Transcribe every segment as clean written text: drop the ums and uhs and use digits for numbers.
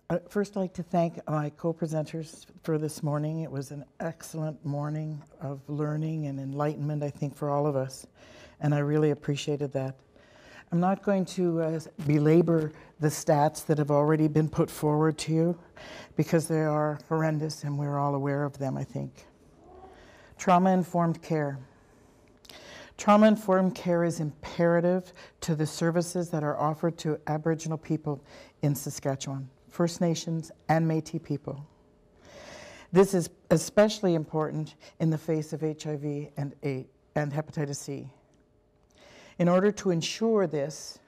I'd first like to thank my co-presenters for this morning. It was an excellent morning of learning and enlightenment, I think, for all of us, and I really appreciated that. I'm not going to belabor the stats that have already been put forward to you, because they are horrendous and we're all aware of them, I think. Trauma-informed care. Trauma-informed care is imperative to the services that are offered to Aboriginal people in Saskatchewan, First Nations and Métis people. This is especially important in the face of HIV and hepatitis C. In order to ensure this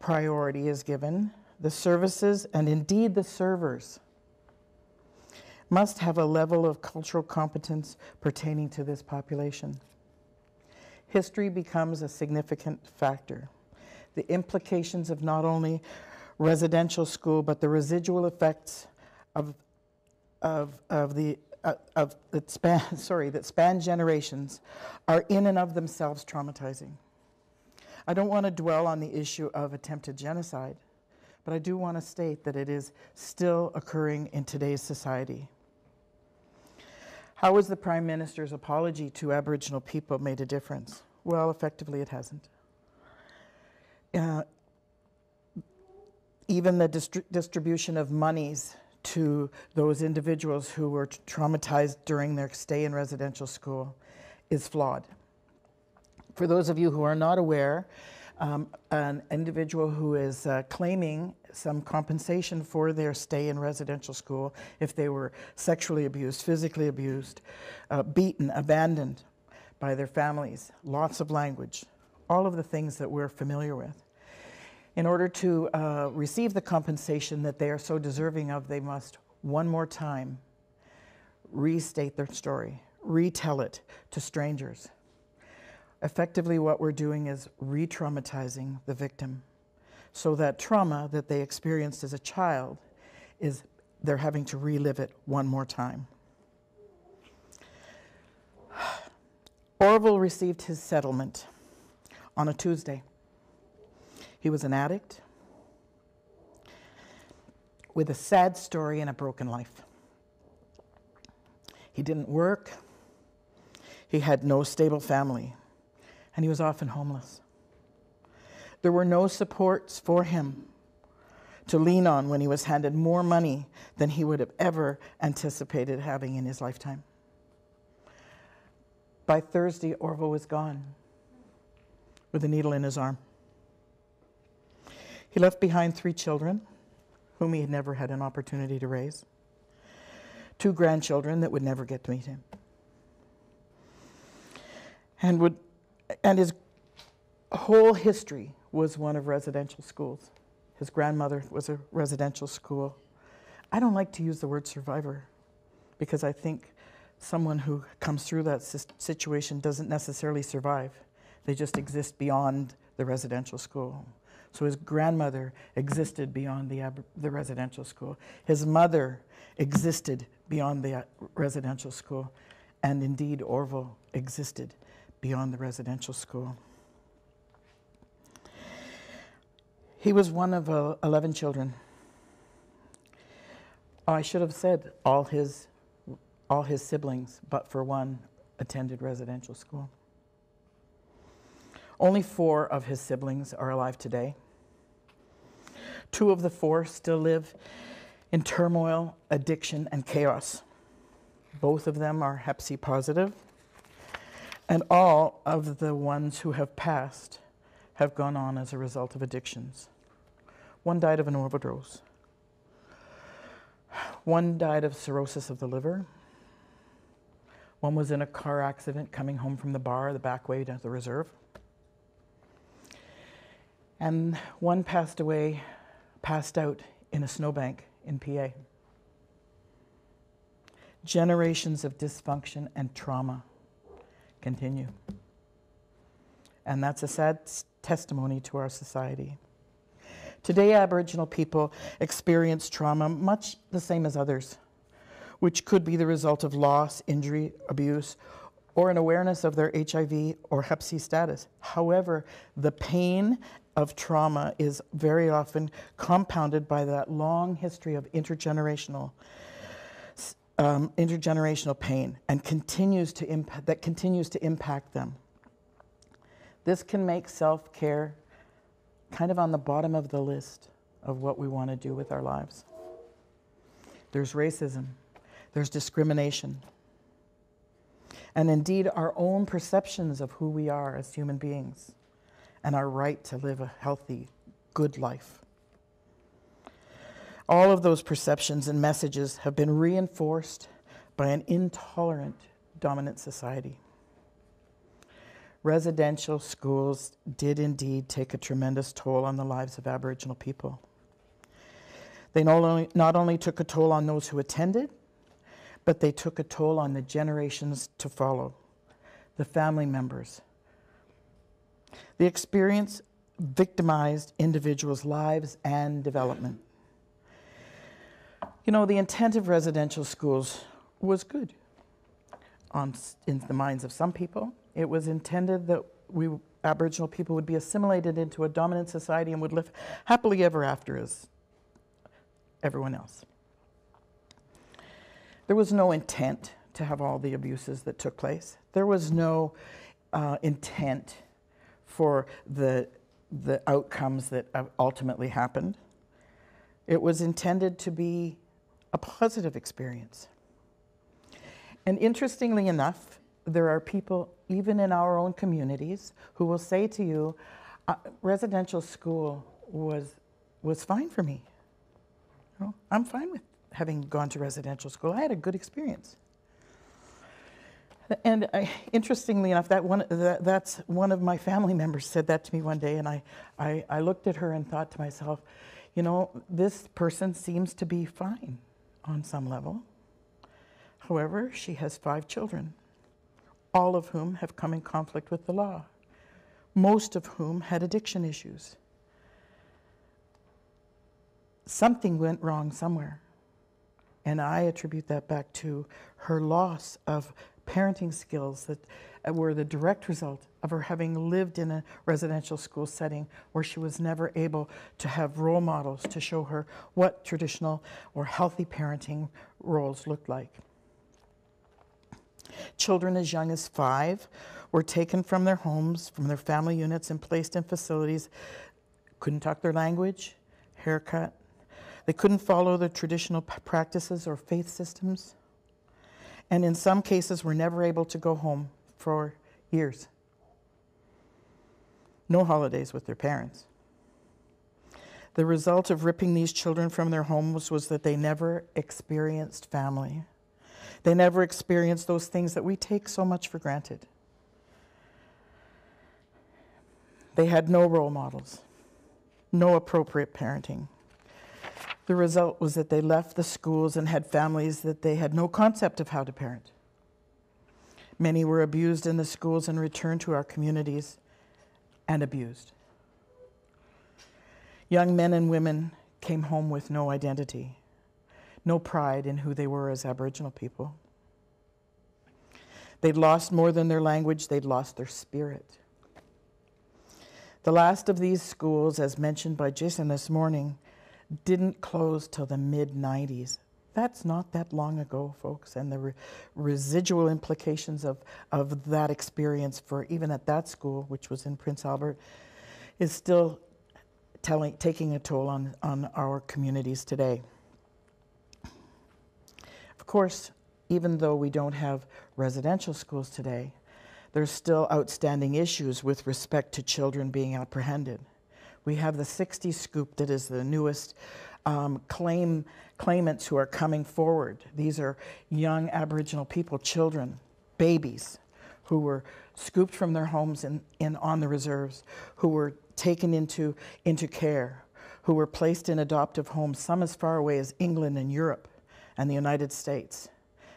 priority is given, the services and indeed the servers must have a level of cultural competence pertaining to this population. History becomes a significant factor. The implications of not only residential school, but the residual effects that span generations are in and of themselves traumatizing. I don't want to dwell on the issue of attempted genocide, but I do want to state that it is still occurring in today's society. How has the Prime Minister's apology to Aboriginal people made a difference? Well, effectively it hasn't. Even the distribution of monies to those individuals who were traumatized during their stay in residential school is flawed. For those of you who are not aware, an individual who is claiming some compensation for their stay in residential school if they were sexually abused, physically abused, beaten, abandoned by their families, lots of language, all of the things that we're familiar with. In order to receive the compensation that they are so deserving of, they must one more time restate their story, retell it to strangers. Effectively, what we're doing is re-traumatizing the victim, so that trauma that they experienced as a child they're having to relive it one more time. Orville received his settlement on a Tuesday. He was an addict with a sad story and a broken life. He didn't work. He had no stable family, and he was often homeless. There were no supports for him to lean on when he was handed more money than he would have ever anticipated having in his lifetime. By Thursday, Orville was gone with a needle in his arm. He left behind 3 children, whom he had never had an opportunity to raise, 2 grandchildren that would never get to meet him, and his whole history was one of residential schools. His grandmother was a residential school. I don't like to use the word survivor, because I think someone who comes through that situation doesn't necessarily survive. They just exist beyond the residential school. So his grandmother existed beyond the residential school. His mother existed beyond the residential school. And indeed, Orville existed beyond the residential school. He was one of 11 children. I should have said all his siblings, but for one, attended residential school. Only 4 of his siblings are alive today. 2 of the 4 still live in turmoil, addiction, and chaos. Both of them are Hep C positive, and all of the ones who have passed have gone on as a result of addictions. 1 died of an overdose. 1 died of cirrhosis of the liver. 1 was in a car accident coming home from the bar, the back way to the reserve. And 1 passed out in a snowbank in PA. Generations of dysfunction and trauma continue. And that's a sad testimony to our society. Today, Aboriginal people experience trauma much the same as others, which could be the result of loss, injury, abuse, or an awareness of their HIV or Hep C status. However, the pain of trauma is very often compounded by that long history of intergenerational pain, and continues to impact them. This can make self-care kind of on the bottom of the list of what we want to do with our lives. There's racism, there's discrimination, and indeed our own perceptions of who we are as human beings and our right to live a healthy, good life. All of those perceptions and messages have been reinforced by an intolerant, dominant society. Residential schools did indeed take a tremendous toll on the lives of Aboriginal people. They not only took a toll on those who attended, but they took a toll on the generations to follow, the family members. The experience victimized individuals' lives and development. You know, the intent of residential schools was good in the minds of some people. It was intended that Aboriginal people would be assimilated into a dominant society and would live happily ever after as everyone else. There was no intent to have all the abuses that took place. There was no intent for the outcomes that ultimately happened. It was intended to be a positive experience. And interestingly enough, there are people, even in our own communities, who will say to you, residential school was fine for me. You know, I'm fine with having gone to residential school. I had a good experience. And interestingly enough, that's one of my family members said that to me one day, and I looked at her and thought to myself, you know, this person seems to be fine on some level. However, she has 5 children, all of whom have come in conflict with the law, most of whom had addiction issues. Something went wrong somewhere, and I attribute that back to her loss of parenting skills that were the direct result of her having lived in a residential school setting where she was never able to have role models to show her what traditional or healthy parenting roles looked like. Children as young as 5 were taken from their homes, from their family units, and placed in facilities, couldn't talk their language, haircut. They couldn't follow the traditional practices or faith systems, and in some cases were never able to go home for years. No holidays with their parents. The result of ripping these children from their homes was that they never experienced family. They never experienced those things that we take so much for granted. They had no role models, no appropriate parenting. The result was that they left the schools and had families that they had no concept of how to parent. Many were abused in the schools and returned to our communities and abused. Young men and women came home with no identity, no pride in who they were as Aboriginal people. They'd lost more than their language, they'd lost their spirit. The last of these schools, as mentioned by Jason this morning, didn't close till the mid-90s. That's not that long ago, folks, and the residual implications of that experience for even at that school, which was in Prince Albert, is still taking a toll on our communities today. Of course, even though we don't have residential schools today, there's still outstanding issues with respect to children being apprehended. We have the 60 Scoop that is the newest claimants who are coming forward. These are young Aboriginal people, children, babies, who were scooped from their homes on the reserves, who were taken into care, who were placed in adoptive homes, some as far away as England and Europe and the United States.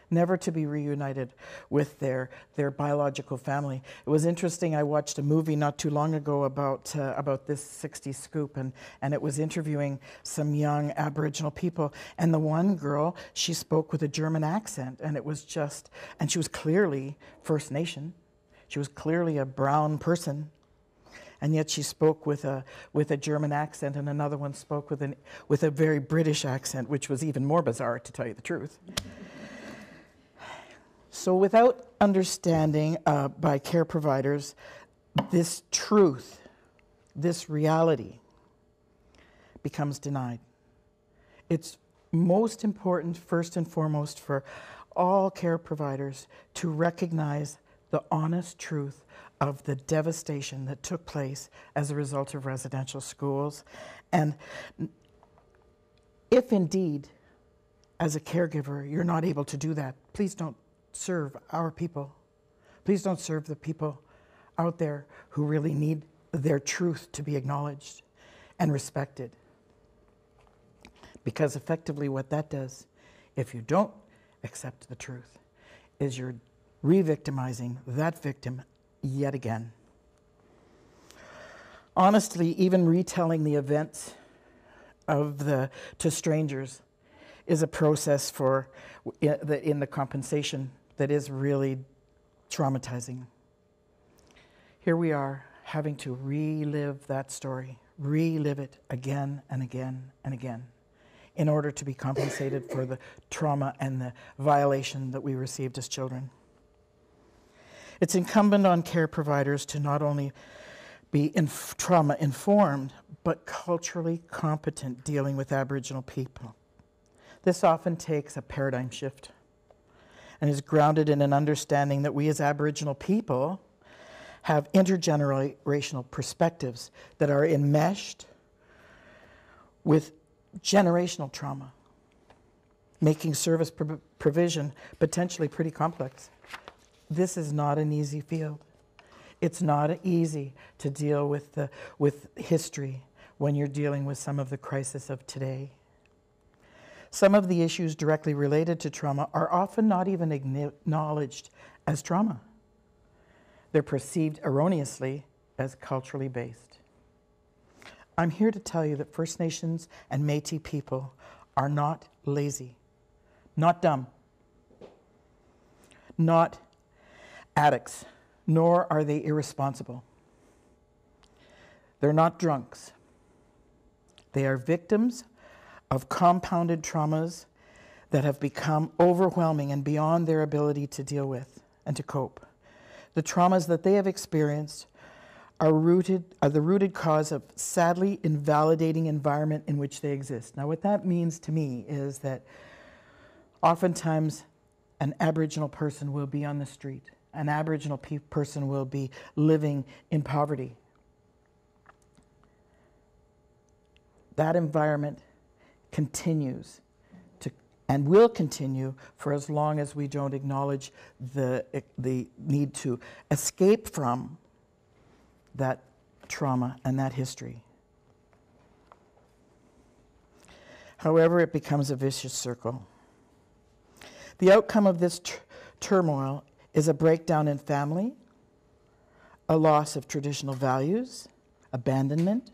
never to be reunited with their biological family. It was interesting, I watched a movie not too long ago about this 60s scoop, and it was interviewing some young Aboriginal people, and the one girl, she spoke with a German accent, and it was just, and she was clearly First Nation. She was clearly a brown person, and yet she spoke with a German accent, and another one spoke with a very British accent, which was even more bizarre, to tell you the truth. So without understanding by care providers this truth, this reality becomes denied. It's most important, first and foremost, for all care providers to recognize the honest truth of the devastation that took place as a result of residential schools. And if indeed, as a caregiver, you're not able to do that, please don't serve our people. Please don't serve the people out there who really need their truth to be acknowledged and respected. Because effectively what that does, if you don't accept the truth, is you're re-victimizing that victim yet again. Honestly, even retelling the events to strangers is a process in the compensation that is really traumatizing. Here we are having to relive that story, relive it again and again and again in order to be compensated for the trauma and the violation that we received as children. It's incumbent on care providers to not only be trauma-informed, but culturally competent dealing with Aboriginal people. This often takes a paradigm shift and is grounded in an understanding that we as Aboriginal people have intergenerational perspectives that are enmeshed with generational trauma, making service provision potentially pretty complex. This is not an easy field. It's not easy to deal with history when you're dealing with some of the crisis of today. Some of the issues directly related to trauma are often not even acknowledged as trauma. They're perceived erroneously as culturally based. I'm here to tell you that First Nations and Métis people are not lazy, not dumb, not addicts, nor are they irresponsible. They're not drunks. They are victims of compounded traumas that have become overwhelming and beyond their ability to deal with and to cope. The traumas that they have experienced are the rooted cause of sadly invalidating environment in which they exist. Now, what that means to me is that oftentimes an Aboriginal person will be on the street. An Aboriginal person will be living in poverty. That environment continues to, and will continue for as long as we don't acknowledge the need to escape from that trauma and that history. However, it becomes a vicious circle. The outcome of this turmoil is a breakdown in family, a loss of traditional values, abandonment,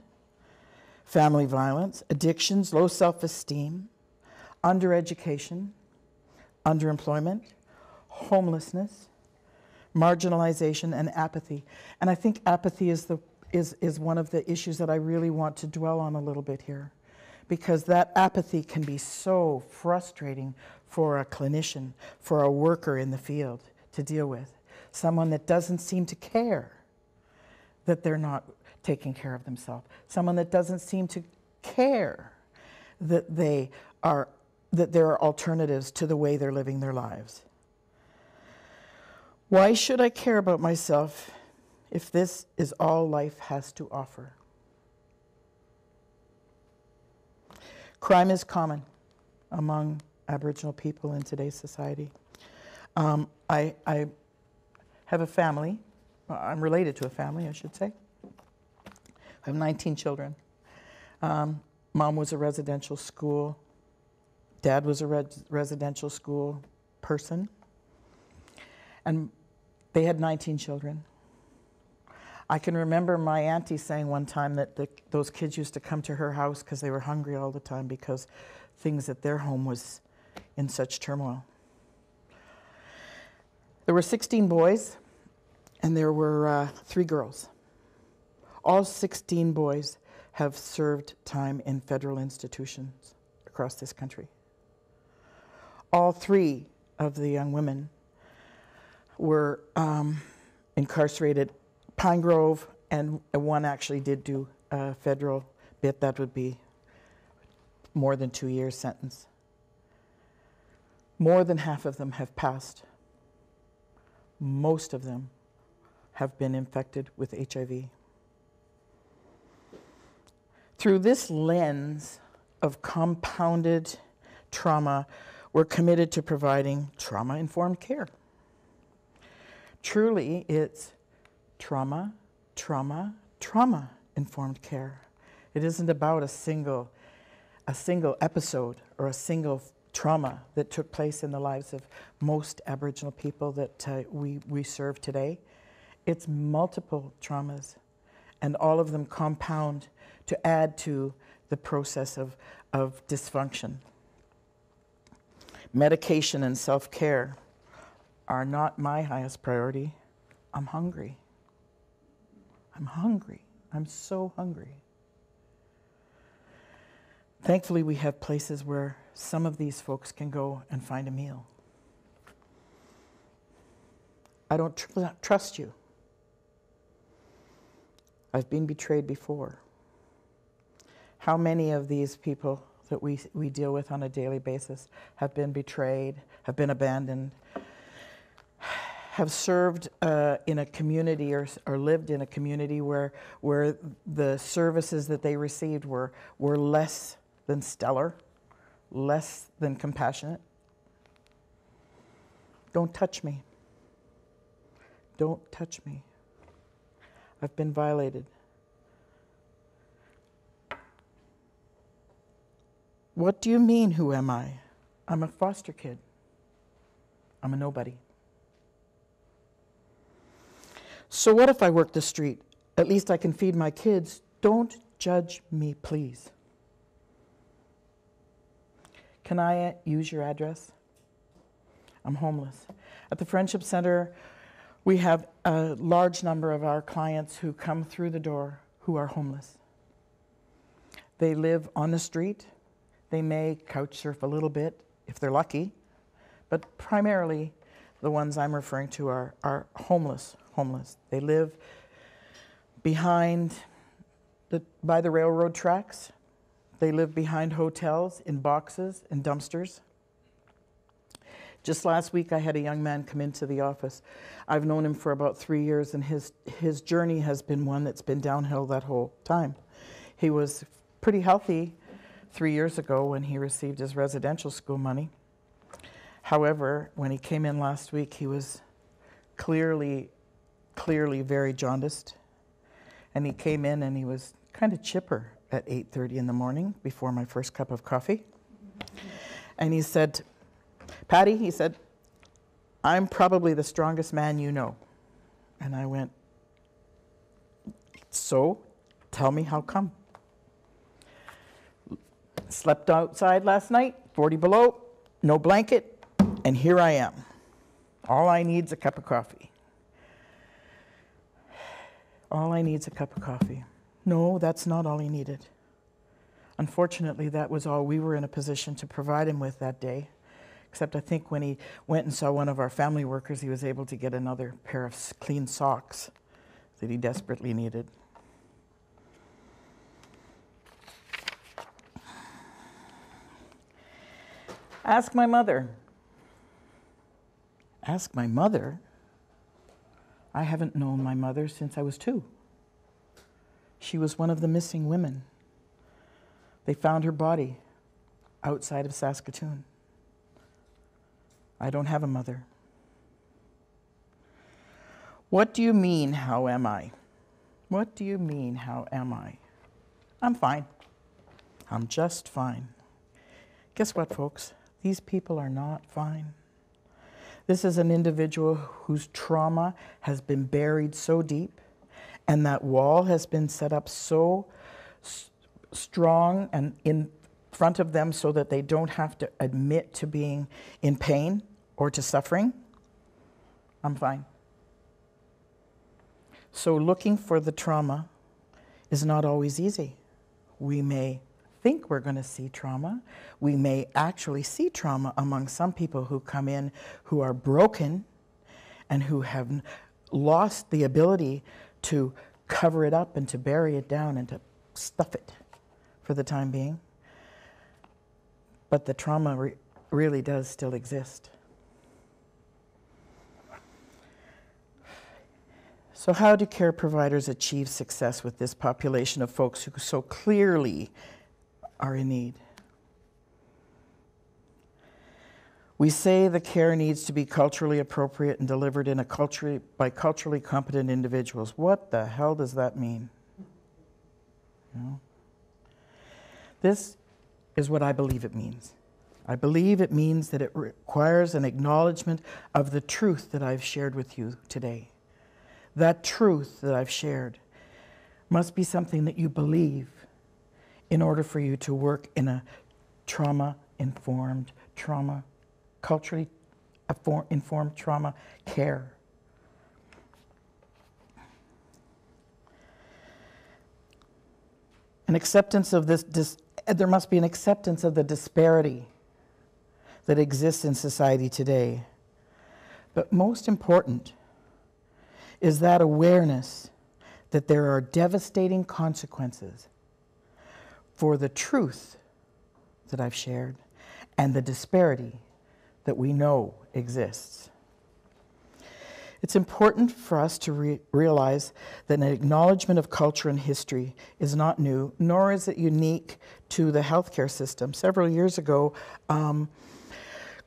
family violence, addictions, low self-esteem, undereducation, underemployment, homelessness, marginalization, and apathy. And I think apathy is one of the issues that I really want to dwell on a little bit here, because that apathy can be so frustrating for a clinician, for a worker in the field to deal with. Someone that doesn't seem to care that they're not taking care of themselves. Someone that doesn't seem to care that there are alternatives to the way they're living their lives. Why should I care about myself if this is all life has to offer? Crime is common among Aboriginal people in today's society. I have a family. I'm related to a family, I should say. I have 19 children. Mom was a residential school. Dad was a residential school. person. And they had 19 children. I can remember my auntie saying one time that those kids used to come to her house because they were hungry all the time because things at their home was in such turmoil. There were 16 boys and there were 3 girls. All 16 boys have served time in federal institutions across this country. All 3 of the young women were incarcerated. Pine Grove, and one actually did do a federal bit. That would be more than 2 years sentence. More than half of them have passed. Most of them have been infected with HIV. Through this lens of compounded trauma, we're committed to providing trauma-informed care. Truly, it's trauma, trauma, trauma-informed care. It isn't about a single episode or a single trauma that took place in the lives of most Aboriginal people that we serve today. It's multiple traumas, and all of them compound to add to the process of dysfunction. Medication and self-care are not my highest priority. I'm hungry. I'm hungry. I'm so hungry. Thankfully, we have places where some of these folks can go and find a meal. I don't trust you. I've been betrayed before. How many of these people that we deal with on a daily basis have been betrayed, have been abandoned, have served in a community or lived in a community where the services that they received were less than stellar, less than compassionate? Don't touch me. Don't touch me. I've been violated. What do you mean, who am I? I'm a foster kid. I'm a nobody. So what if I work the street? At least I can feed my kids. Don't judge me, please. Can I use your address? I'm homeless. At the Friendship Center, we have a large number of our clients who come through the door who are homeless. They live on the street. They may couch surf a little bit if they're lucky, but primarily the ones I'm referring to are homeless. They live behind by the railroad tracks. They live behind hotels, in boxes, in dumpsters. Just last week, I had a young man come into the office. I've known him for about 3 years, and his journey has been one that's been downhill that whole time. He was pretty healthy 3 years ago when he received his residential school money. However, when he came in last week, he was clearly very jaundiced. And he came in and he was kind of chipper at 8:30 in the morning before my first cup of coffee. And he said, Patti, he said, I'm probably the strongest man you know. And I went, so tell me how come? Slept outside last night, 40 below, no blanket, and here I am. All I need is a cup of coffee. All I need is a cup of coffee. No, that's not all he needed. Unfortunately, that was all we were in a position to provide him with that day. Except I think when he went and saw one of our family workers, he was able to get another pair of clean socks that he desperately needed. Ask my mother. Ask my mother? I haven't known my mother since I was 2. She was one of the missing women. They found her body outside of Saskatoon. I don't have a mother. What do you mean, how am I? What do you mean, how am I? I'm fine. I'm just fine. Guess what, folks? These people are not fine. This is an individual whose trauma has been buried so deep, and that wall has been set up so strong and in front of them so that they don't have to admit to being in pain or to suffering. I'm fine. So looking for the trauma is not always easy. We may think we're going to see trauma. We may actually see trauma among some people who come in who are broken and who have lost the ability to cover it up and to bury it down and to stuff it for the time being. But the trauma really does still exist. So how do care providers achieve success with this population of folks who so clearly are in need? We say the care needs to be culturally appropriate and delivered in by culturally competent individuals. What the hell does that mean? You know? This is what I believe it means. I believe it means that it requires an acknowledgement of the truth that I've shared with you today. That truth that I've shared must be something that you believe in order for you to work in a culturally informed trauma care. An acceptance of there must be an acceptance of the disparity that exists in society today. But most important is that awareness that there are devastating consequences for the truth that I've shared and the disparity that we know exists. It's important for us to realize that an acknowledgement of culture and history is not new, nor is it unique to the healthcare system. Several years ago,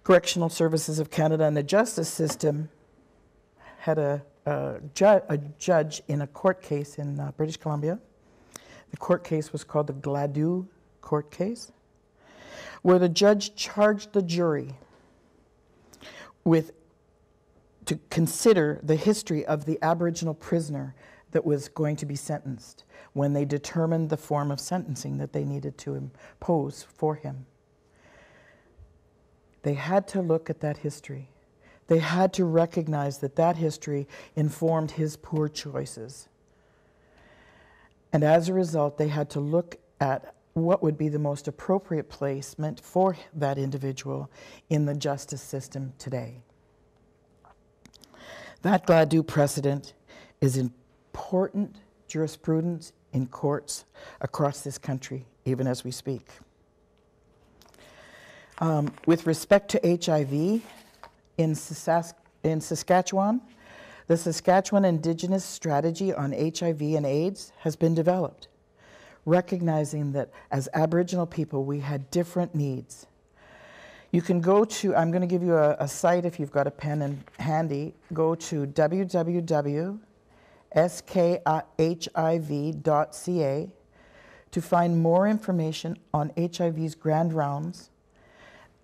Correctional Services of Canada and the justice system had a judge in a court case in British Columbia. The court case was called the Gladue court case, where the judge charged the jury to consider the history of the Aboriginal prisoner that was going to be sentenced when they determined the form of sentencing that they needed to impose for him. They had to look at that history. They had to recognize that that history informed his poor choices. And as a result, they had to look at what would be the most appropriate placement for that individual in the justice system today. That Gladue precedent is important jurisprudence in courts across this country, even as we speak. With respect to HIV, in Saskatchewan, the Saskatchewan Indigenous Strategy on HIV and AIDS has been developed, recognizing that as Aboriginal people, we had different needs. You can go to, I'm going to give you a site if you've got a pen handy, go to www.skhiv.ca to find more information on HIV's Grand Rounds,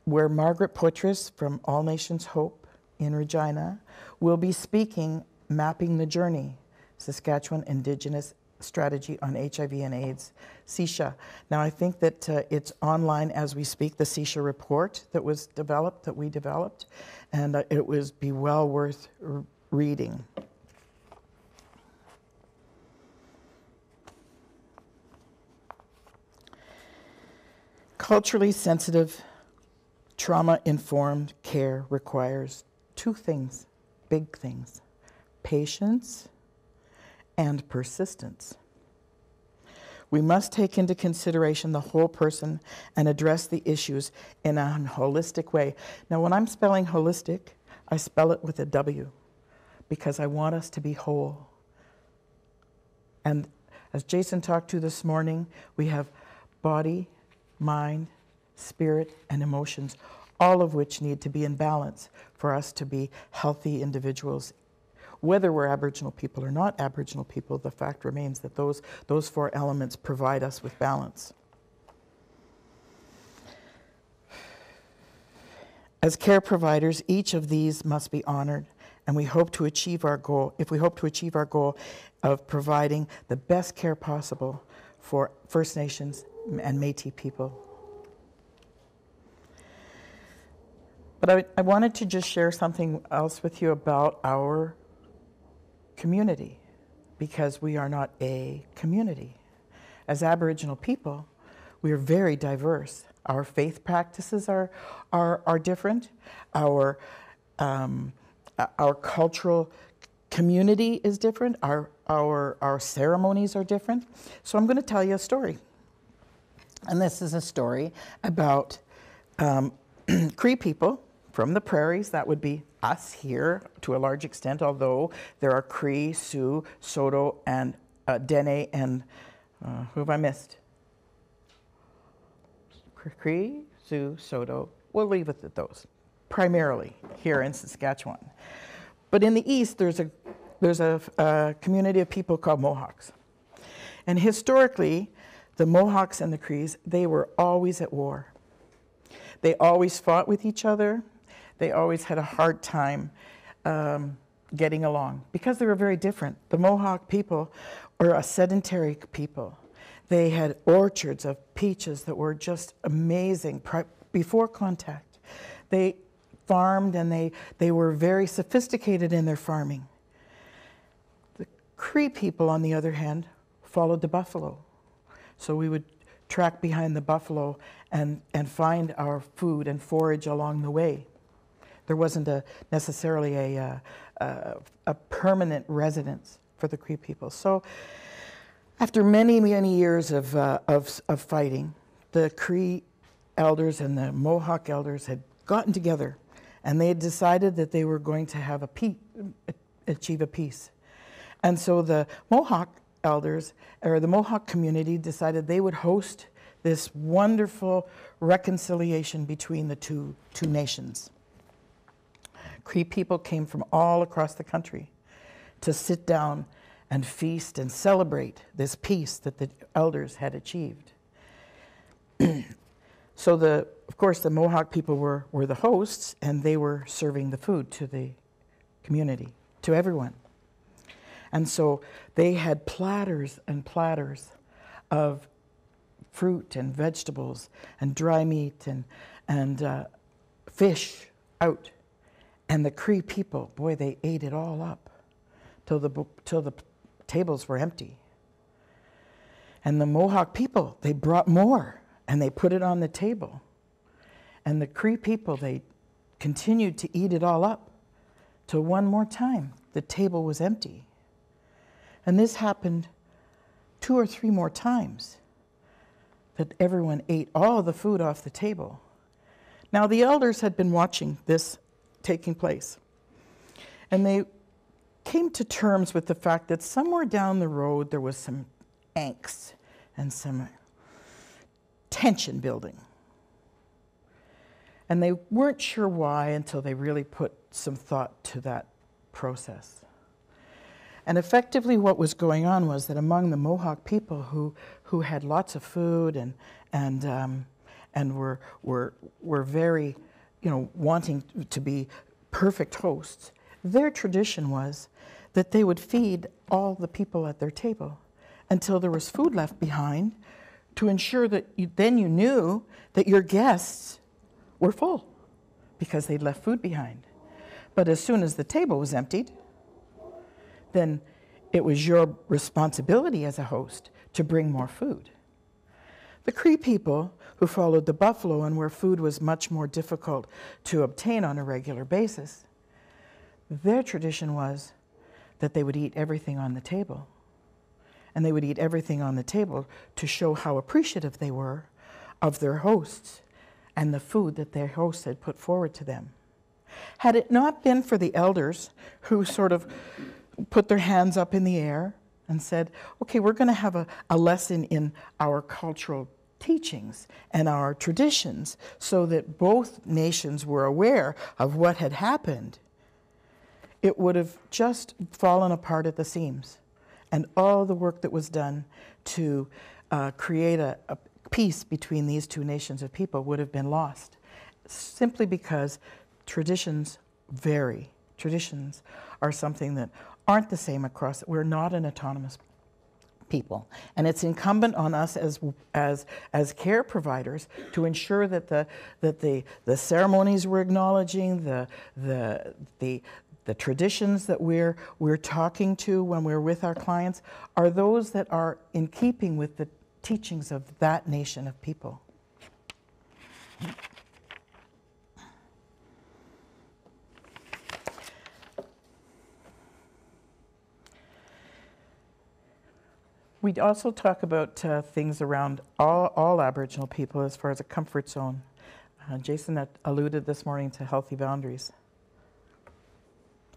where Margaret Poitras from All Nations Hope in Regina will be speaking, Mapping the Journey, Saskatchewan Indigenous Strategy on HIV and AIDS, SISHA. Now I think that it's online as we speak, the SISHA report that was developed, that we developed, and it would be well worth reading. Culturally sensitive, trauma-informed care requires two things, big things: patience and persistence. We must take into consideration the whole person and address the issues in a holistic way. Now, when I'm spelling holistic, I spell it with a W because I want us to be whole. And as Jason talked to this morning, we have body, mind, spirit, and emotions, all of which need to be in balance for us to be healthy individuals. Whether we're Aboriginal people or not Aboriginal people, the fact remains that those four elements provide us with balance. As care providers, each of these must be honored, and we hope to achieve our goal, if we hope to achieve our goal of providing the best care possible for First Nations and Métis people. But I wanted to just share something else with you about our community, because we are not a community. As Aboriginal people, we are very diverse. Our faith practices are different. Our cultural community is different. Our ceremonies are different. So I'm going to tell you a story. And this is a story about Cree people from the prairies. That would be us here to a large extent, although there are Cree, Sioux, Saulteaux, and Dene, and who have I missed? Cree, Sioux, Saulteaux. We'll leave it at those, primarily here in Saskatchewan. But in the east, there's a community of people called Mohawks. And historically, the Mohawks and the Crees, they were always at war. They always fought with each other. They always had a hard time getting along because they were very different. The Mohawk people were a sedentary people. They had orchards of peaches that were just amazing before contact. They farmed, and they were very sophisticated in their farming. The Cree people, on the other hand, followed the buffalo. So we would track behind the buffalo and find our food and forage along the way. There wasn't necessarily a permanent residence for the Cree people. So after many, many years of fighting, the Cree elders and the Mohawk elders had gotten together, and they had decided that they were going to have achieve a peace. And so the Mohawk elders, or the Mohawk community, decided they would host this wonderful reconciliation between the two nations. Cree people came from all across the country to sit down and feast and celebrate this peace that the elders had achieved. So of course, the Mohawk people were the hosts, and they were serving the food to the community, to everyone. And so they had platters and platters of fruit and vegetables and dry meat and fish out. And the Cree people, boy, they ate it all up till the tables were empty. And the Mohawk people, they brought more, and they put it on the table. And the Cree people, they continued to eat it all up till one more time the table was empty. And this happened 2 or 3 more times, that everyone ate all the food off the table. Now, the elders had been watching this taking place, and they came to terms with the fact that somewhere down the road there was some angst and some tension building. And they weren't sure why until they really put some thought to that process. And effectively what was going on was that among the Mohawk people who had lots of food and were very, wanting to be perfect hosts, their tradition was that they would feed all the people at their table until there was food left behind, to ensure that then you knew that your guests were full because they'd left food behind. But as soon as the table was emptied, then it was your responsibility as a host to bring more food. The Cree people, who followed the buffalo and where food was much more difficult to obtain on a regular basis, their tradition was that they would eat everything on the table. And they would eat everything on the table to show how appreciative they were of their hosts and the food that their hosts had put forward to them. Had it not been for the elders who sort of put their hands up in the air and said, okay, we're going to have a lesson in our cultural teachings and our traditions so that both nations were aware of what had happened, it would have just fallen apart at the seams. And all the work that was done to create a peace between these two nations of people would have been lost. simply because traditions vary. Traditions are something that aren't the same across. We're not an autonomous people, and it's incumbent on us as care providers to ensure that the ceremonies we're acknowledging, the traditions that we're talking to when we're with our clients are those that are in keeping with the teachings of that nation of people. We also talk about things around all Aboriginal people as far as a comfort zone. Jason had alluded this morning to healthy boundaries.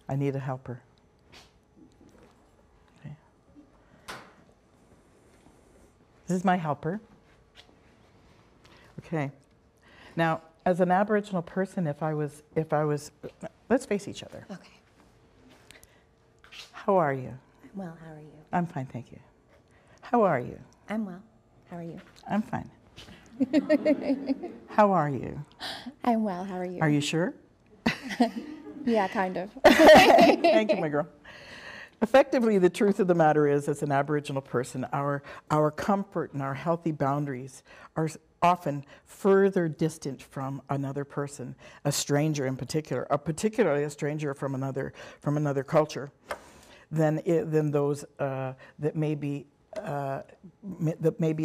I need a helper. Okay. This is my helper. Okay. Now, as an Aboriginal person, if I was, let's face each other. Okay. How are you? I'm well, how are you? I'm fine, thank you. How are you? I'm well, how are you? I'm fine. How are you? I'm well, how are you? Are you sure? Yeah, kind of. Thank you, my girl. Effectively, the truth of the matter is, as an Aboriginal person, our comfort and our healthy boundaries are often further distant from another person, a stranger in particular, particularly a stranger from another culture, than those that may be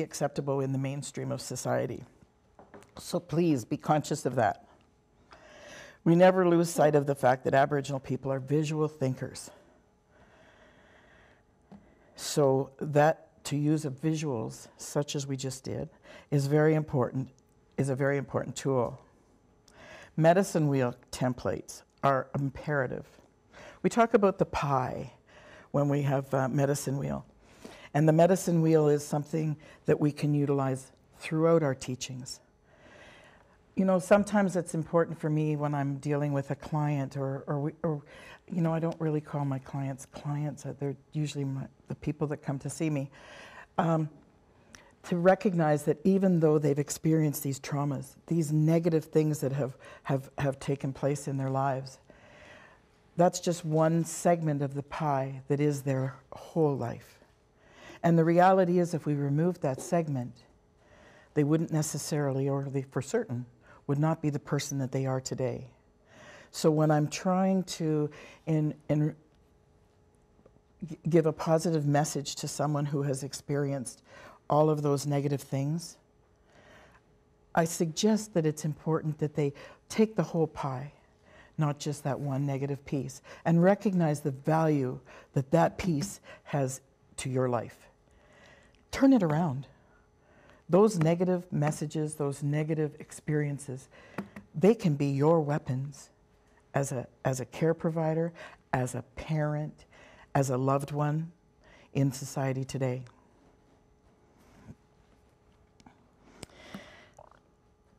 acceptable in the mainstream of society. So please be conscious of that. We never lose sight of the fact that Aboriginal people are visual thinkers. So that to use of visuals, such as we just did, is a very important tool. Medicine wheel templates are imperative. We talk about the pie when we have medicine wheel. And the medicine wheel is something that we can utilize throughout our teachings. You know, sometimes it's important for me when I'm dealing with a client or you know, I don't really call my clients. They're usually the people that come to see me. To recognize that even though they've experienced these traumas, these negative things that have taken place in their lives, that's just one segment of the pie that is their whole life. And the reality is, if we removed that segment, they wouldn't necessarily, or they for certain, would not be the person that they are today. So when I'm trying to give a positive message to someone who has experienced all of those negative things, I suggest that it's important that they take the whole pie, not just that one negative piece, and recognize the value that that piece has to your life. Turn it around. Those negative messages, those negative experiences, they can be your weapons as a care provider, as a parent, as a loved one in society today.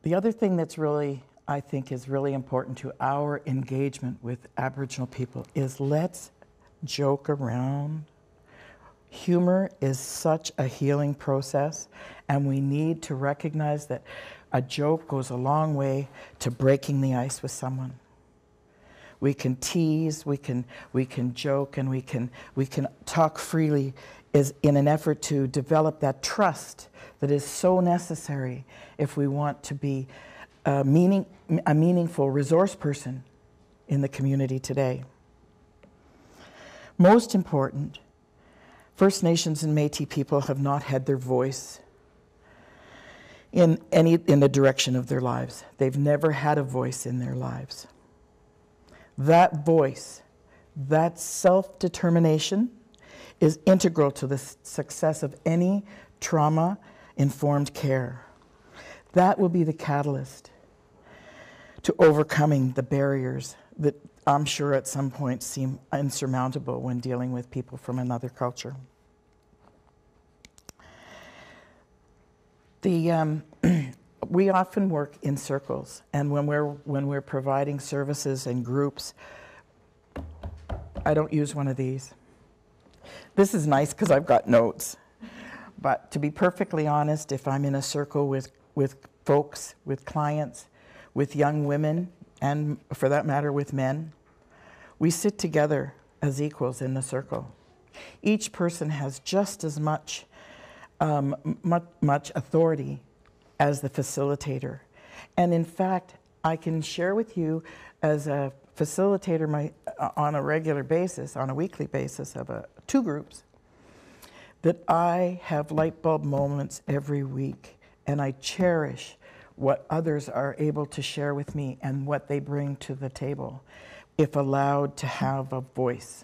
The other thing that's really, I think, is really important to our engagement with Aboriginal people is let's joke around. Humor is such a healing process, and we need to recognize that a joke goes a long way to breaking the ice with someone. We can tease, we can joke, and we can talk freely is in an effort to develop that trust that is so necessary if we want to be a meaningful resource person in the community today. Most important, First Nations and Métis people have not had their voice in the direction of their lives. They've never had a voice in their lives. That voice, that self-determination is integral to the success of any trauma-informed care. That will be the catalyst to overcoming the barriers that I'm sure at some point seem insurmountable when dealing with people from another culture. We often work in circles, and when we're providing services in groups, I don't use one of these. This is nice because I've got notes, but to be perfectly honest, if I'm in a circle with folks, with clients, with young women, and for that matter with men. We sit together as equals in the circle. Each person has just as much authority as the facilitator. And in fact, I can share with you as a facilitator on a regular basis, on a weekly basis of two groups, that I have light bulb moments every week, and I cherish what others are able to share with me and what they bring to the table, if allowed to have a voice.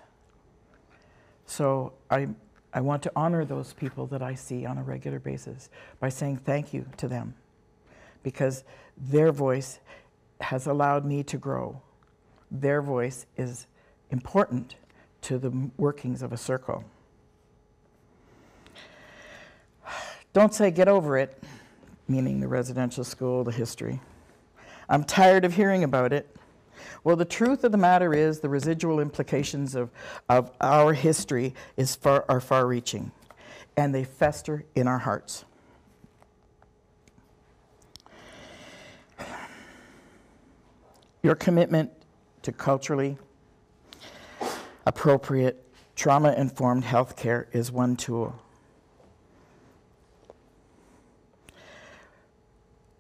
So I want to honor those people that I see on a regular basis by saying thank you to them, because their voice has allowed me to grow. Their voice is important to the workings of a circle. Don't say get over it, meaning the residential school, the history. I'm tired of hearing about it. Well, the truth of the matter is the residual implications of our history are far-reaching, and they fester in our hearts. Your commitment to culturally appropriate, trauma-informed healthcare is one tool.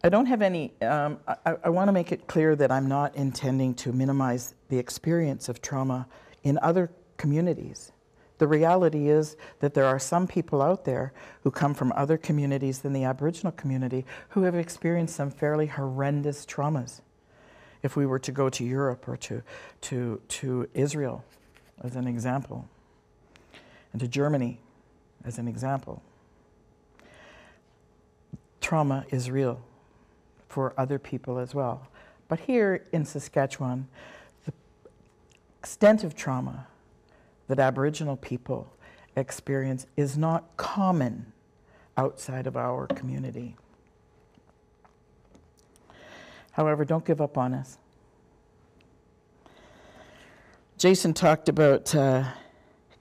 I don't have any, I want to make it clear that I'm not intending to minimize the experience of trauma in other communities. The reality is that there are some people out there who come from other communities than the Aboriginal community who have experienced some fairly horrendous traumas. If we were to go to Europe or to Israel, as an example, and to Germany, as an example, trauma is real for other people as well. But here in Saskatchewan, the extent of trauma that Aboriginal people experience is not common outside of our community. However, don't give up on us. Jason talked about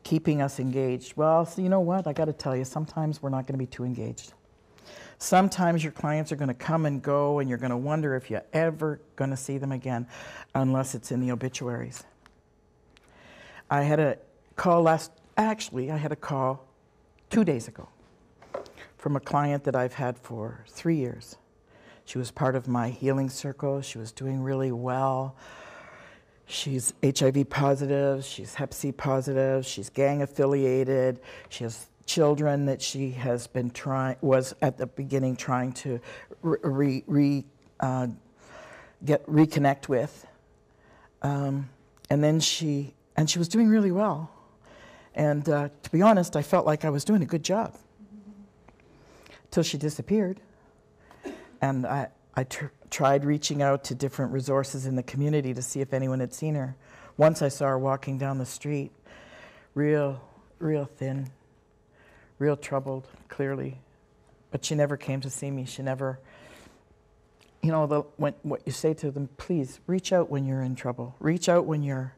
keeping us engaged. Well, so you know what? I got to tell you, sometimes we're not going to be too engaged. Sometimes your clients are going to come and go, and you're going to wonder if you're ever going to see them again, unless it's in the obituaries. I had a call I had a call 2 days ago from a client that I've had for 3 years. She was part of my healing circle. She was doing really well. She's HIV positive, she's Hep C positive, she's gang affiliated, she has children that she has been was at the beginning trying to reconnect with. And then she was doing really well. And to be honest, I felt like I was doing a good job. Till she disappeared. And I tried reaching out to different resources in the community to see if anyone had seen her. Once I saw her walking down the street, real thin, real troubled, clearly. But she never came to see me. She never, you know, what you say to them, please reach out when you're in trouble. Reach out when you're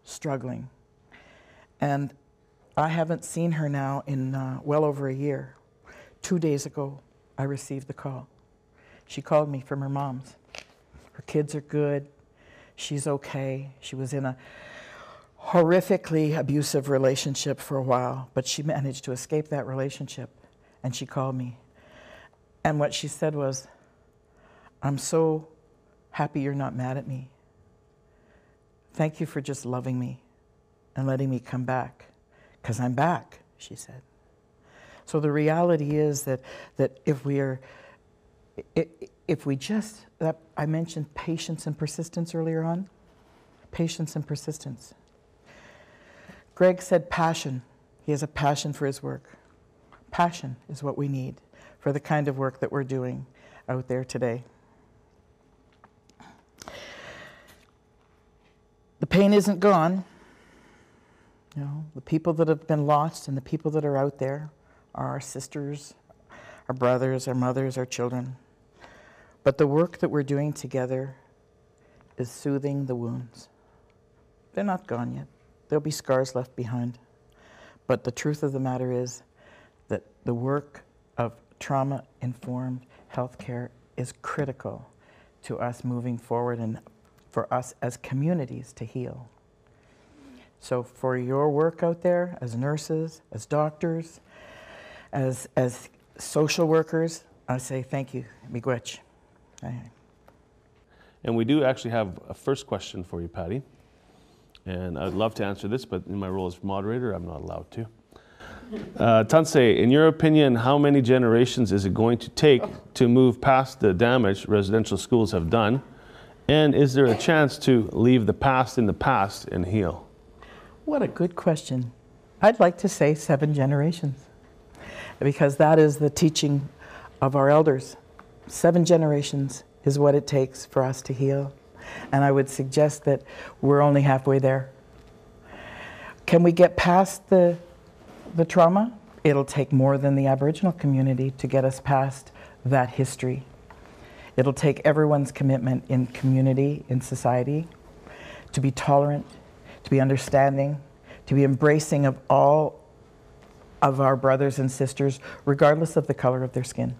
struggling. And I haven't seen her now in well over a year. 2 days ago, I received the call. She called me from her mom's. Her kids are good. She's okay. She was in a horrifically abusive relationship for a while, but she managed to escape that relationship, and she called me. And what she said was, I'm so happy you're not mad at me. Thank you for just loving me and letting me come back, because I'm back, she said. So the reality is that if we just, I mentioned patience and persistence earlier on. Patience and persistence. Greg said passion. He has a passion for his work. Passion is what we need for the kind of work that we're doing out there today. The pain isn't gone. You know, the people that have been lost and the people that are out there are our sisters, our brothers, our mothers, our children. But the work that we're doing together is soothing the wounds. They're not gone yet. There'll be scars left behind. But the truth of the matter is that the work of trauma-informed healthcare is critical to us moving forward and for us as communities to heal. So for your work out there as nurses, as doctors, as social workers, I say thank you, miigwech. And we do actually have a first question for you, Patti. And I'd love to answer this, but in my role as moderator, I'm not allowed to. Tansei, in your opinion, how many generations is it going to take to move past the damage residential schools have done? And is there a chance to leave the past in the past and heal? What a good question. I'd like to say 7 generations, because that is the teaching of our elders. 7 generations is what it takes for us to heal. And I would suggest that we're only halfway there. Can we get past the trauma? It'll take more than the Aboriginal community to get us past that history. It'll take everyone's commitment in community, in society, to be tolerant, to be understanding, to be embracing of all of our brothers and sisters, regardless of the color of their skin.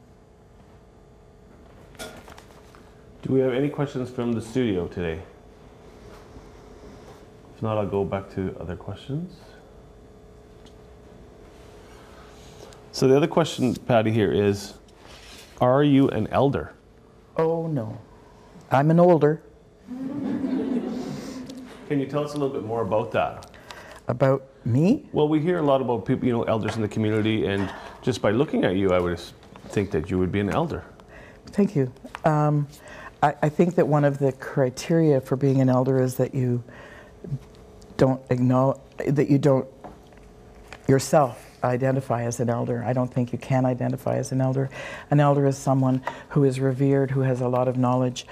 Do we have any questions from the studio today? If not, I'll go back to other questions. So the other question, Patti, here is, are you an elder? Oh no, I'm an older. Can you tell us a little bit more about that? About me? Well, we hear a lot about people, you know, elders in the community, and just by looking at you, I would think that you would be an elder. Thank you. I think that one of the criteria for being an elder is that you don't acknowledge, that you don't yourself identify as an elder. I don't think you can identify as an elder. An elder is someone who is revered, who has a lot of knowledge.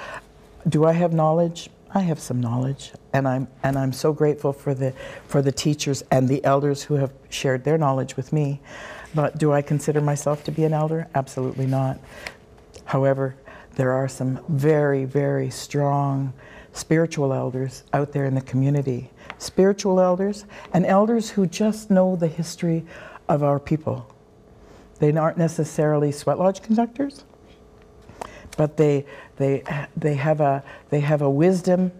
Do I have knowledge? I have some knowledge, and I'm so grateful for the teachers and the elders who have shared their knowledge with me. But do I consider myself to be an elder? Absolutely not. However, there are some very, very strong spiritual elders out there in the community. Spiritual elders and elders who just know the history of our people. They aren't necessarily sweat lodge conductors, but they have a wisdom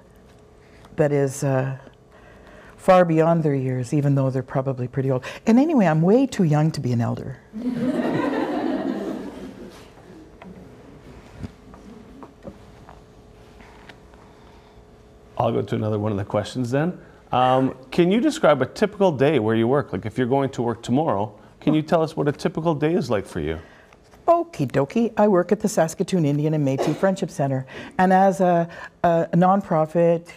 that is far beyond their years, even though they're probably pretty old. And anyway, I'm way too young to be an elder. I'll go to another one of the questions then. Can you describe a typical day where you work? Like if you're going to work tomorrow, can you tell us what a typical day is like for you? Okie dokie. I work at the Saskatoon Indian and Métis Friendship Center. And as a nonprofit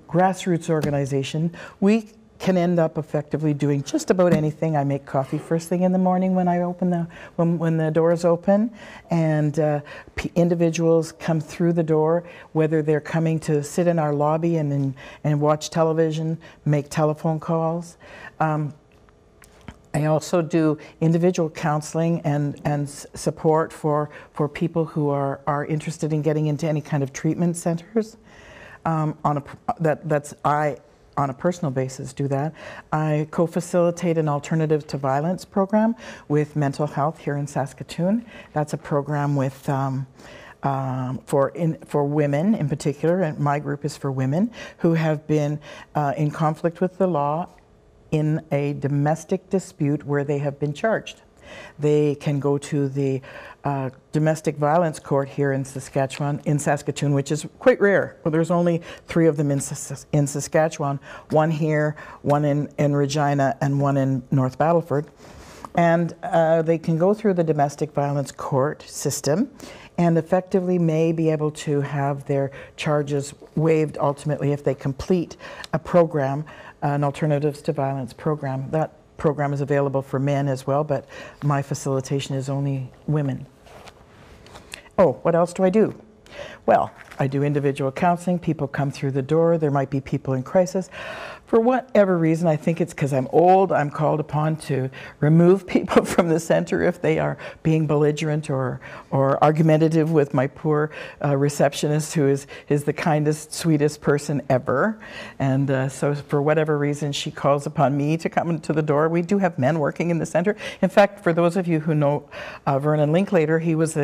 grassroots organization, we can end up effectively doing just about anything. I make coffee first thing in the morning when I open when the doors open, and individuals come through the door, whether they're coming to sit in our lobby and watch television, make telephone calls. I also do individual counseling and support for people who are interested in getting into any kind of treatment centers. On a personal basis, do that. I co-facilitate an Alternative to Violence program with Mental Health here in Saskatoon. That's a program with for women in particular, and my group is for women who have been in conflict with the law in a domestic dispute where they have been charged. They can go to the domestic violence court here in Saskatoon, which is quite rare. Well, there's only 3 of them in Saskatchewan, one here, one in Regina, and one in North Battleford. And they can go through the domestic violence court system and effectively may be able to have their charges waived ultimately if they complete a program, an Alternatives to Violence program. That program is available for men as well, but my facilitation is only women. Oh, what else do I do? Well, I do individual counseling. People come through the door. There might be people in crisis. For whatever reason, I think it's because I'm old, I'm called upon to remove people from the center if they are being belligerent or argumentative with my poor receptionist, who is the kindest, sweetest person ever. And so for whatever reason, she calls upon me to come into the door. We do have men working in the center. In fact, for those of you who know Vernon Linklater, he was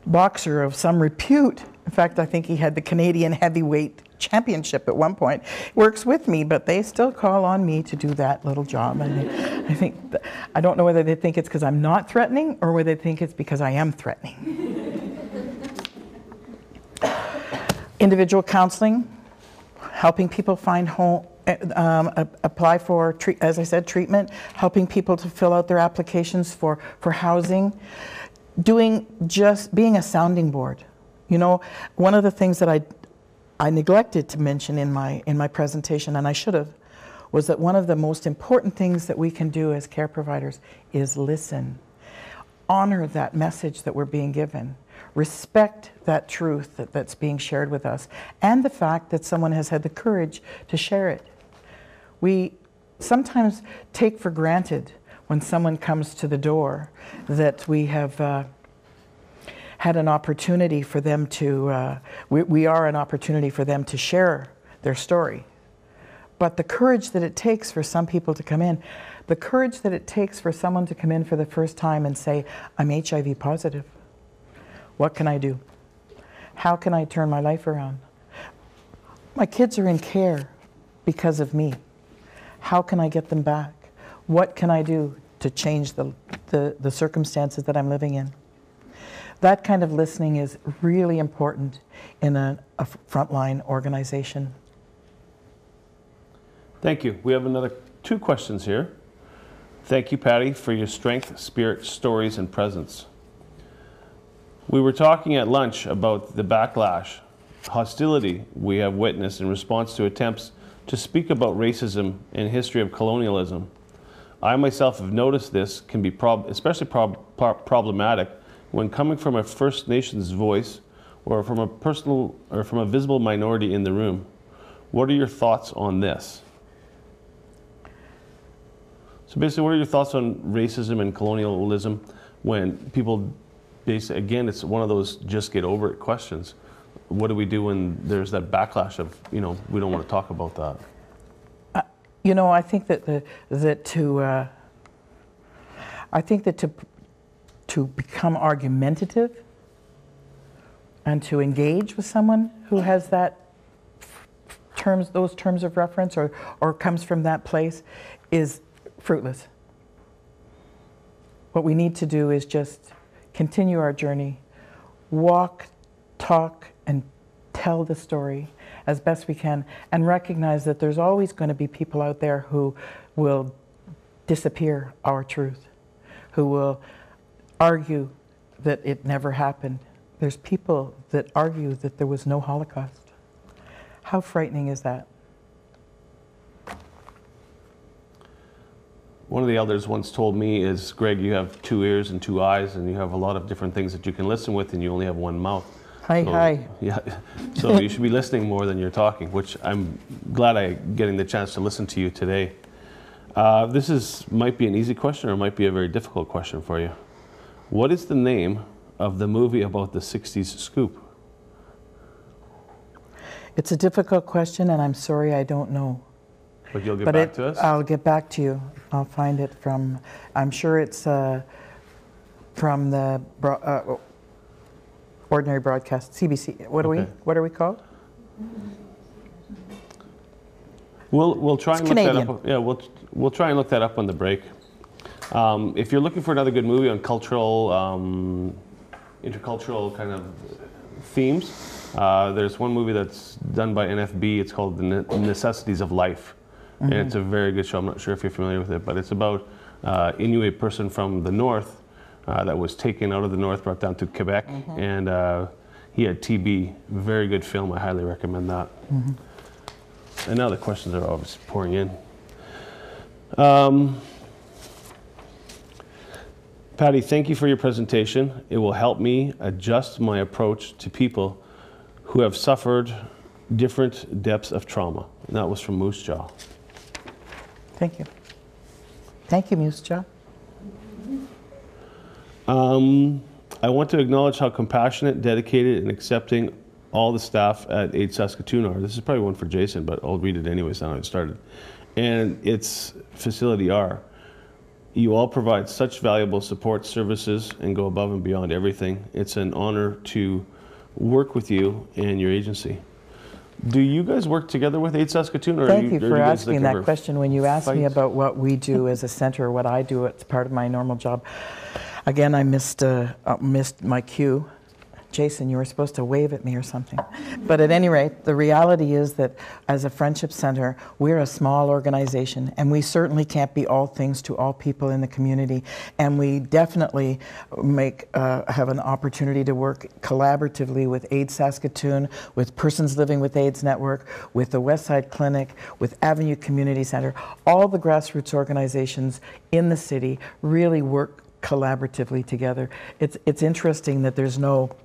boxer of some repute. In fact, I think he had the Canadian heavyweight championship at one point. Works with me, but they still call on me to do that little job. And I don't know whether they think it's because I'm not threatening or whether they think it's because I am threatening. Individual counseling, helping people find home, apply for, as I said, treatment, helping people to fill out their applications for housing, being a sounding board. You know, one of the things that I neglected to mention in my presentation, and I should have, was that one of the most important things that we can do as care providers is listen. Honor that message that we're being given. Respect that truth that's being shared with us, and the fact that someone has had the courage to share it. We sometimes take for granted when someone comes to the door that we have had an opportunity for them to, we are an opportunity for them to share their story. But the courage that it takes for some people to come in, the courage that it takes for someone to come in for the first time and say, I'm HIV positive. What can I do? How can I turn my life around? My kids are in care because of me. How can I get them back? What can I do to change the circumstances that I'm living in? That kind of listening is really important in a frontline organization. Thank you. We have another 2 questions here. Thank you, Patti, for your strength, spirit, stories, and presence. We were talking at lunch about the backlash, hostility we have witnessed in response to attempts to speak about racism and history of colonialism. I myself have noticed this can be especially problematic when coming from a First Nations voice or from a visible minority in the room. What are your thoughts on this? So basically, what are your thoughts on racism and colonialism when people basically, again, it's one of those just get over it questions. What do we do when there's that backlash of, you know, we don't want to talk about that? You know, I think that to become argumentative and to engage with someone who has that those terms of reference or comes from that place is fruitless. What we need to do is just continue our journey, walk, talk, and tell the story as best we can, and recognize that there's always going to be people out there who will disappear our truth, who will argue that it never happened. There's people that argue that there was no Holocaust. How frightening is that? One of the elders once told me is, Greg, you have 2 ears and 2 eyes, and you have a lot of different things that you can listen with, and you only have 1 mouth. Hi. Yeah, so you should be listening more than you're talking, which I'm glad I'm getting the chance to listen to you today. This might be an easy question or it might be a very difficult question for you. What is the name of the movie about the 60s scoop? It's a difficult question, and I'm sorry I don't know. But you'll get back to us? I'll get back to you. I'll find it from, I'm sure it's from the ordinary broadcast, CBC. What are we called? We'll try and look Canadian. that up. Yeah, we'll try and look that up on the break. If you're looking for another good movie on cultural, intercultural kind of themes, there's one movie that's done by NFB. It's called The Necessities of Life. And it's a very good show. I'm not sure if you're familiar with it, but it's about Inuit person from the north that was taken out of the north, brought down to Quebec, and he had TB. Very good film. I highly recommend that. And now the questions are obviously pouring in. Patti, thank you for your presentation. It will help me adjust my approach to people who have suffered different depths of trauma. And that was from Moose Jaw. Thank you. Thank you, Moose Jaw. I want to acknowledge how compassionate, dedicated, and accepting all the staff at Tait Saskatoon are. This is probably one for Jason, but I'll read it anyways now it started. And its facility are. You all provide such valuable support services and go above and beyond everything. It's an honor to work with you and your agency. Do you guys work together with Tait Saskatoon? Or Thank you for asking that ever question. When you asked me fight? about what we do as a center, what I do, it's part of my normal job. Again, I missed my cue. Jason, you were supposed to wave at me or something. But at any rate, the reality is that as a friendship center, we're a small organization, and we certainly can't be all things to all people in the community. And we definitely have an opportunity to work collaboratively with AIDS Saskatoon, with Persons Living with AIDS Network, with the Westside Clinic, with Avenue Community Center. All the grassroots organizations in the city really work collaboratively together. It's interesting that there's no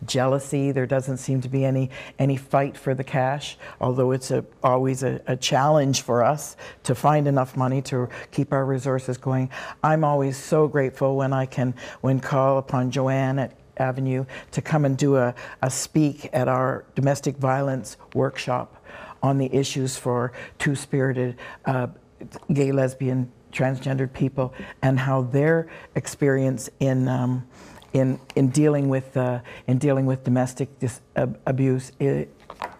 jealousy. There doesn't seem to be any fight for the cash, although it's always a challenge for us to find enough money to keep our resources going. I'm always so grateful when call upon Joanne at Avenue to come and do a speak at our domestic violence workshop on the issues for two-spirited gay, lesbian, transgendered people, and how their experience in dealing with domestic abuse,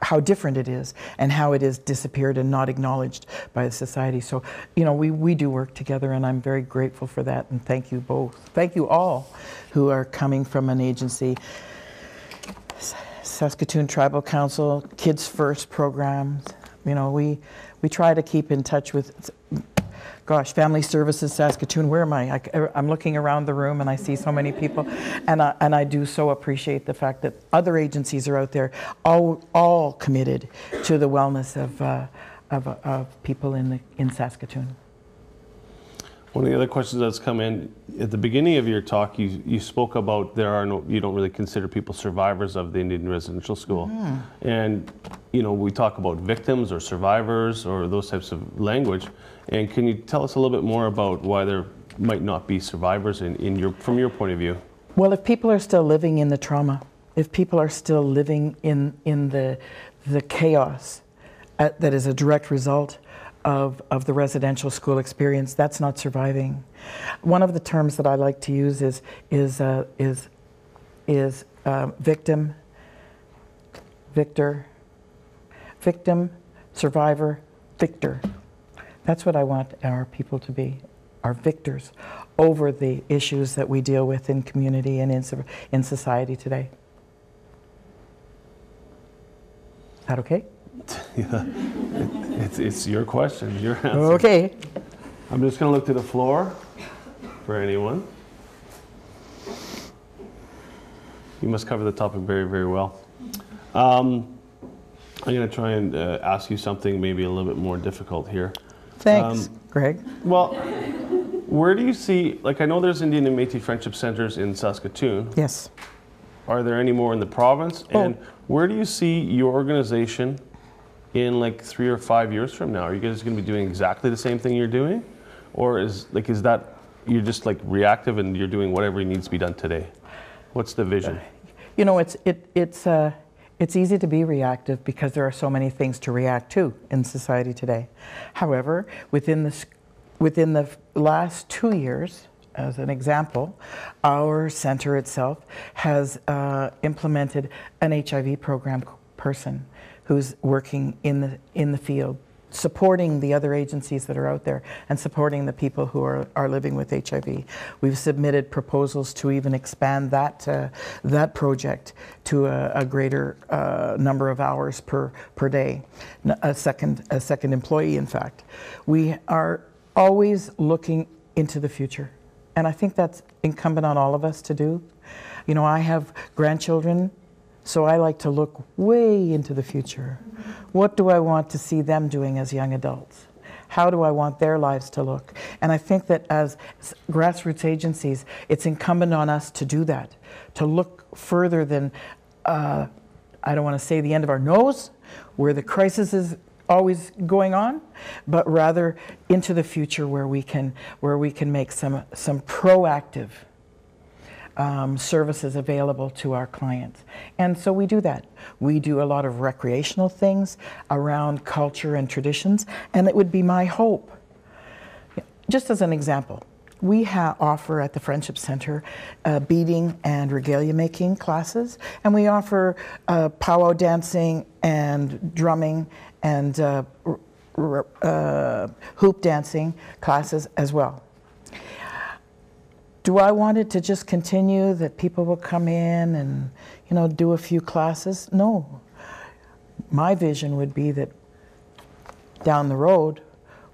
how different it is, and how it has disappeared and not acknowledged by the society. So, we do work together, and I'm very grateful for that. And thank you both. Thank you all who are coming from an agency. Saskatoon Tribal Council, Kids First programs. We try to keep in touch with. Gosh, Family Services Saskatoon, where am I? I'm looking around the room and I see so many people, and I do so appreciate the fact that other agencies are out there, all committed to the wellness of people in Saskatoon. One of the other questions that's come in at the beginning of your talk, you spoke about you don't really consider people survivors of the Indian residential school, and we talk about victims or survivors or those types of language. And can you tell us a little bit more about why there might not be survivors from your point of view? Well, if people are still living in the trauma, if people are still living in the chaos that is a direct result of the residential school experience, that's not surviving. One of the terms that I like to use is victim, victor, victim, survivor, victor. That's what I want our people to be, our victors over the issues that we deal with in community and in society today. Is that okay? Yeah. It's your question, your answer. Okay. I'm just going to look to the floor for anyone. You must cover the topic very, very well. I'm going to try and ask you something maybe a little bit more difficult here. Thanks, Greg. Well, where do you see, I know there's Indian and Métis Friendship Centers in Saskatoon. Yes. Are there any more in the province? And where do you see your organization in 3 or 5 years from now? Are you guys going to be doing exactly the same thing you're doing? Or is that you're just reactive and you're doing whatever needs to be done today? What's the vision? It's easy to be reactive because there are so many things to react to in society today. However, within the last 2 years, as an example, our center itself has implemented an HIV program person who's working in the field, supporting the other agencies that are out there and supporting the people who are living with HIV. We've submitted proposals to even expand that project to a greater number of hours per day, a second employee, in fact. We are always looking into the future, and I think that's incumbent on all of us to do. I have grandchildren, so I like to look way into the future. What do I want to see them doing as young adults? How do I want their lives to look? And I think that as grassroots agencies, it's incumbent on us to do that, to look further than, I don't want to say the end of our nose, where the crisis is always going on, but rather into the future where we can make some proactive services available to our clients. And so we do that. We do a lot of recreational things around culture and traditions, and it would be my hope. Just as an example, we offer at the Friendship Center beading and regalia making classes, and we offer powwow dancing and drumming and hoop dancing classes as well. Do I want it to just continue, that people will come in and, you know, do a few classes? No. My vision would be that down the road,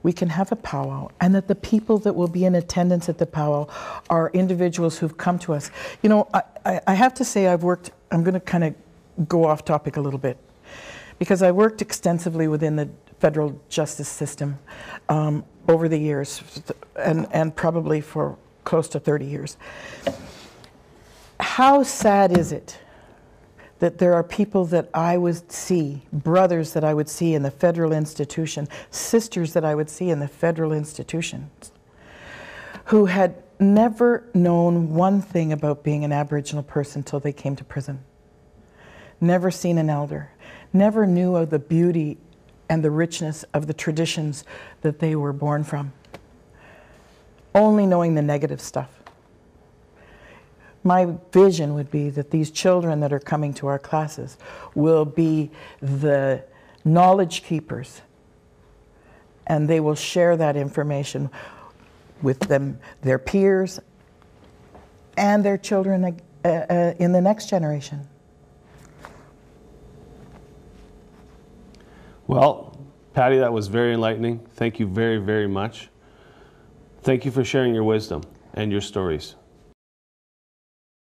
we can have a powwow, and that the people that will be in attendance at the powwow are individuals who've come to us. You know, I have to say I'm going to kind of go off topic a little bit, because I worked extensively within the federal justice system over the years, and probably for close to 30 years. How sad is it that there are people that I would see, brothers that I would see in the federal institution, sisters that I would see in the federal institutions, who had never known one thing about being an Aboriginal person till they came to prison, never seen an elder, never knew of the beauty and the richness of the traditions that they were born from, only knowing the negative stuff. My vision would be that these children that are coming to our classes will be the knowledge keepers, and they will share that information with them, their peers, and their children in the next generation. Well, Patti, that was very enlightening. Thank you very, very much. Thank you for sharing your wisdom and your stories.